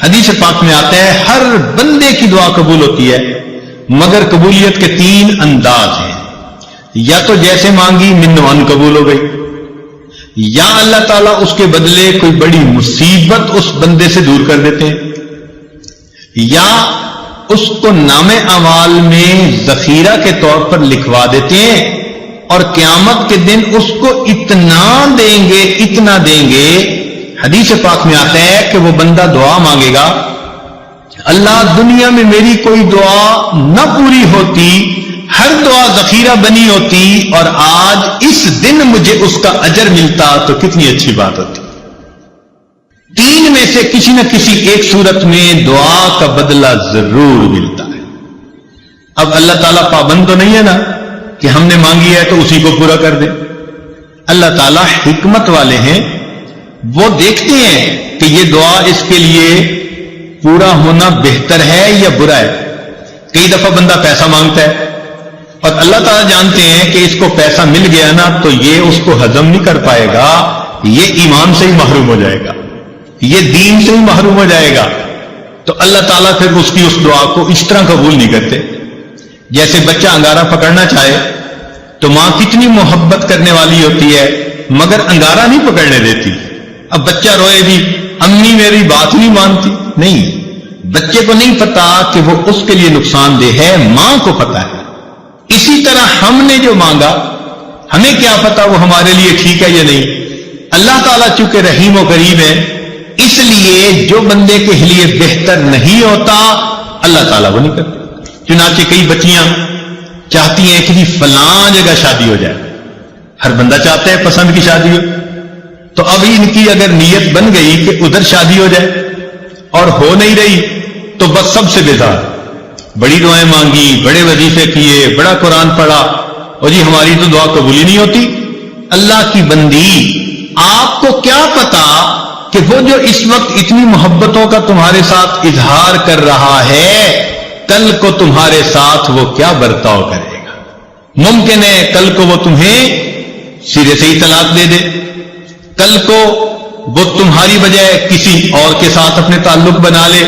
حدیث پاک میں آتا ہے ہر بندے کی دعا قبول ہوتی ہے، مگر قبولیت کے 3 انداز ہیں. یا تو جیسے مانگی منو ان قبول ہو گئی، یا اللہ تعالیٰ اس کے بدلے کوئی بڑی مصیبت اس بندے سے دور کر دیتے ہیں، یا اس کو نام اعمال میں ذخیرہ کے طور پر لکھوا دیتے ہیں، اور قیامت کے دن اس کو اتنا دیں گے. حدیث پاک میں آتا ہے کہ وہ بندہ دعا مانگے گا، اللہ دنیا میں میری کوئی دعا نہ پوری ہوتی، ہر دعا ذخیرہ بنی ہوتی، اور آج اس دن مجھے اس کا اجر ملتا تو کتنی اچھی بات ہوتی. 3 میں سے کسی نہ کسی ایک صورت میں دعا کا بدلہ ضرور ملتا ہے. اب اللہ تعالیٰ پابند تو نہیں ہے نا کہ ہم نے مانگی ہے تو اسی کو پورا کر دے. اللہ تعالیٰ حکمت والے ہیں، وہ دیکھتے ہیں کہ یہ دعا اس کے لیے پورا ہونا بہتر ہے یا برا ہے. کئی دفعہ بندہ پیسہ مانگتا ہے اور اللہ تعالیٰ جانتے ہیں کہ اس کو پیسہ مل گیا نا تو یہ اس کو ہضم نہیں کر پائے گا، یہ ایمان سے ہی محروم ہو جائے گا، یہ دین سے ہی محروم ہو جائے گا. تو اللہ تعالیٰ پھر اس کی اس دعا کو اس طرح قبول نہیں کرتے. جیسے بچہ انگارہ پکڑنا چاہے تو ماں کتنی محبت کرنے والی ہوتی ہے مگر انگارہ نہیں پکڑنے دیتی. اب بچہ روئے بھی امی میری بات نہیں مانتی، نہیں، بچے کو نہیں پتا کہ وہ اس کے لیے نقصان دہ ہے، ماں کو پتا ہے. اسی طرح ہم نے جو مانگا ہمیں کیا پتا وہ ہمارے لیے ٹھیک ہے یا نہیں. اللہ تعالیٰ چونکہ رحیم و کریم ہے، اس لیے جو بندے کے لیے بہتر نہیں ہوتا اللہ تعالیٰ وہ نہیں کرتا. چنانچہ کئی بچیاں چاہتی ہیں کہ جی فلاں جگہ شادی ہو جائے، ہر بندہ چاہتا ہے پسند کی شادی ہو. تو اب ان کی اگر نیت بن گئی کہ ادھر شادی ہو جائے اور ہو نہیں رہی تو بس سب سے بیزار، بڑی دعائیں مانگی، بڑے وظیفے کیے، بڑا قرآن پڑھا، اور جی ہماری تو دعا قبول ہی نہیں ہوتی. اللہ کی بندی، آپ کو کیا پتا کہ وہ جو اس وقت اتنی محبتوں کا تمہارے ساتھ اظہار کر رہا ہے کل کو تمہارے ساتھ وہ کیا برتاؤ کرے گا. ممکن ہے کل کو وہ تمہیں سرے سے ہی طلاق دے دے، کل کو وہ تمہاری بجائے کسی اور کے ساتھ اپنے تعلق بنا لے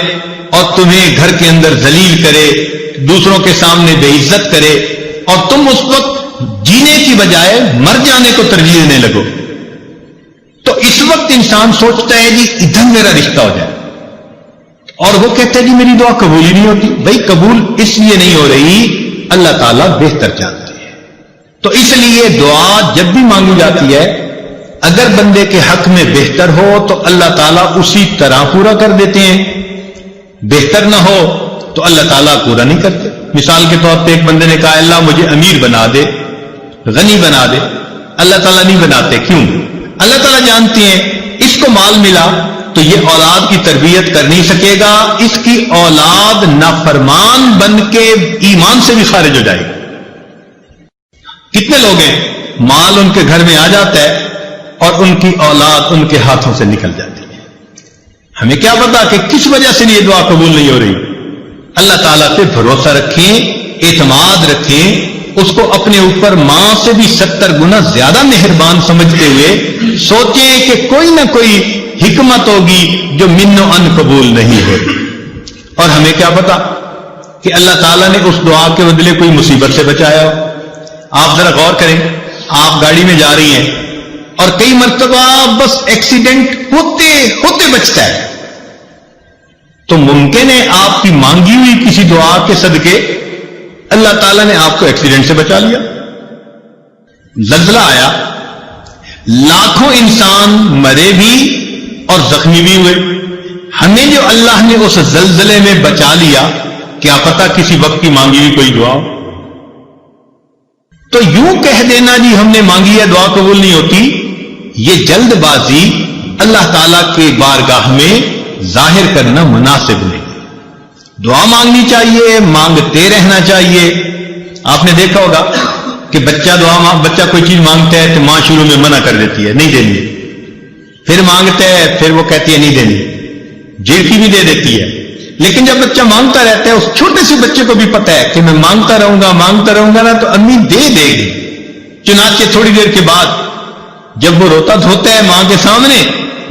اور تمہیں گھر کے اندر ذلیل کرے، دوسروں کے سامنے بے عزت کرے، اور تم اس وقت جینے کی بجائے مر جانے کو ترجیح دینے لگو. تو اس وقت انسان سوچتا ہے جی ادھر میرا رشتہ ہو جائے، اور وہ کہتا ہے جی میری دعا قبول ہی نہیں ہوتی. بھائی قبول اس لیے نہیں ہو رہی، اللہ تعالیٰ بہتر جانتے ہیں. تو اس لیے دعا جب بھی مانگی جاتی ہے اگر بندے کے حق میں بہتر ہو تو اللہ تعالیٰ اسی طرح پورا کر دیتے ہیں، بہتر نہ ہو تو اللہ تعالیٰ پورا نہیں کرتے. مثال کے طور پہ ایک بندے نے کہا اللہ مجھے امیر بنا دے، غنی بنا دے. اللہ تعالیٰ نہیں بناتے. کیوں؟ اللہ تعالیٰ جانتے ہیں اس کو مال ملا تو یہ اولاد کی تربیت کر نہیں سکے گا، اس کی اولاد نافرمان بن کے ایمان سے بھی خارج ہو جائے گی. کتنے لوگ ہیں مال ان کے گھر میں آ جاتا ہے اور ان کی اولاد ان کے ہاتھوں سے نکل جاتی ہے. ہمیں کیا پتا کہ کس وجہ سے یہ دعا قبول نہیں ہو رہی. اللہ تعالیٰ پہ بھروسہ رکھیں، اعتماد رکھیں، اس کو اپنے اوپر ماں سے بھی 70 گنا زیادہ مہربان سمجھتے ہوئے سوچیں کہ کوئی نہ کوئی حکمت ہوگی جو من و ان قبول نہیں ہوگی. اور ہمیں کیا پتا کہ اللہ تعالیٰ نے اس دعا کے بدلے کوئی مصیبت سے بچایا ہو. آپ ذرا غور کریں، آپ گاڑی میں جا رہی ہیں اور کئی مرتبہ بس ایکسیڈنٹ ہوتے ہوتے بچتا ہے، تو ممکن ہے آپ کی مانگی ہوئی کسی دعا کے صدقے اللہ تعالیٰ نے آپ کو ایکسیڈنٹ سے بچا لیا. زلزلہ آیا، لاکھوں انسان مرے بھی اور زخمی بھی ہوئے. ہمیں جو اللہ نے اس زلزلے میں بچا لیا، کیا پتا کسی وقت کی مانگی ہوئی کوئی دعا. تو یوں کہہ دینا جی ہم نے مانگی ہے دعا قبول نہیں ہوتی، یہ جلد بازی اللہ تعالیٰ کے بارگاہ میں ظاہر کرنا مناسب نہیں. دعا مانگنی چاہیے، مانگتے رہنا چاہیے. آپ نے دیکھا ہوگا کہ بچہ کوئی چیز مانگتا ہے تو ماں شروع میں منع کر دیتی ہے، نہیں دینی. پھر مانگتا ہے، پھر وہ کہتی ہے نہیں دینی، جیلفی بھی دے دیتی ہے. لیکن جب بچہ مانگتا رہتا ہے، اس چھوٹے سے بچے کو بھی پتا ہے کہ میں مانگتا رہوں گا نا تو امی دے دے گی. چنانچہ تھوڑی دیر کے بعد جب وہ روتا دھوتا ہے ماں کے سامنے